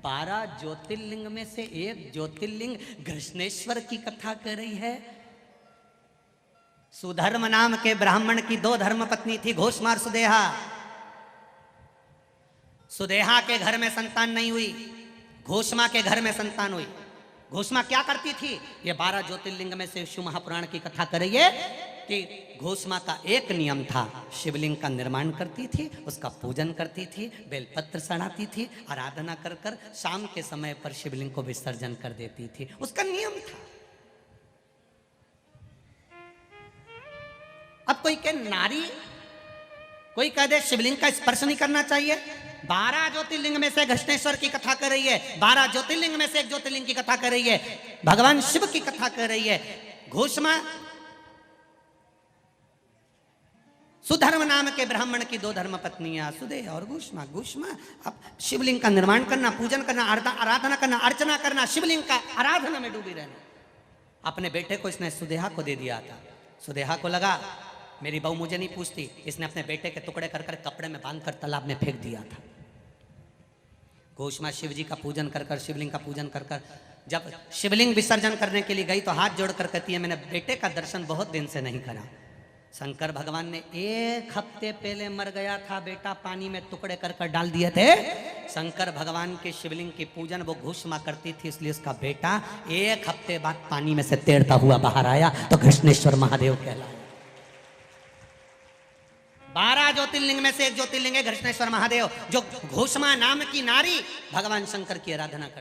12 ज्योतिर्लिंग में से एक ज्योतिर्लिंग घृष्णेश्वर की कथा कर रही है। सुधर्म नाम के ब्राह्मण की 2 धर्म पत्नी थी, घोषमा और सुदेहा। सुदेहा के घर में संतान नहीं हुई, घोषमा के घर में संतान हुई। घोषमा क्या करती थी? ये 12 ज्योतिर्लिंग में से शिव महापुराण की कथा कर रही है कि घोषमा का एक नियम था, शिवलिंग का निर्माण करती थी, उसका पूजन करती थी, बेलपत्र चढ़ाती थी, आराधना कर कर शाम के समय पर शिवलिंग को विसर्जन कर देती थी। उसका नियम था। अब कोई कहे नारी, कोई कह दे शिवलिंग का स्पर्श नहीं करना चाहिए। 12 ज्योतिर्लिंग में से घृष्णेश्वर की कथा कर रही है, 12 ज्योतिर्लिंग में से एक ज्योतिर्लिंग की कथा कर रही है, भगवान शिव की कथा कर रही है। घोषमा सुधर्म नाम के ब्राह्मण की 2 धर्म पत्नियां, सुदेहा और घोषमा। घोषमा अब शिवलिंग का निर्माण करना, पूजन करना, आराधना करना, अर्चना करना, शिवलिंग का आराधना में डूबी रहना। अपने बेटे को इसने सुदेहा को दे दिया था। सुदेहा को लगा मेरी बहू मुझे नहीं पूछती, इसने अपने बेटे के टुकड़े कर कर कपड़े में बांधकर तालाब में फेंक दिया था। घोषमा शिव जी का पूजन कर कर, शिवलिंग का पूजन कर कर जब शिवलिंग विसर्जन करने के लिए गई तो हाथ जोड़कर कहती है मैंने बेटे का दर्शन बहुत दिन से नहीं करा। शंकर भगवान ने 1 हफ्ते पहले मर गया था बेटा, पानी में टुकड़े कर कर डाल दिए थे। शंकर भगवान के शिवलिंग की पूजन वो घोषमा करती थी, इसलिए उसका बेटा 1 हफ्ते बाद पानी में से तैरता हुआ बाहर आया तो घृष्णेश्वर महादेव कहलाया। 12 ज्योतिर्लिंग में से एक ज्योतिर्लिंग है घृष्णेश्वर महादेव, जो घोषमा नाम की नारी भगवान शंकर की आराधना करती।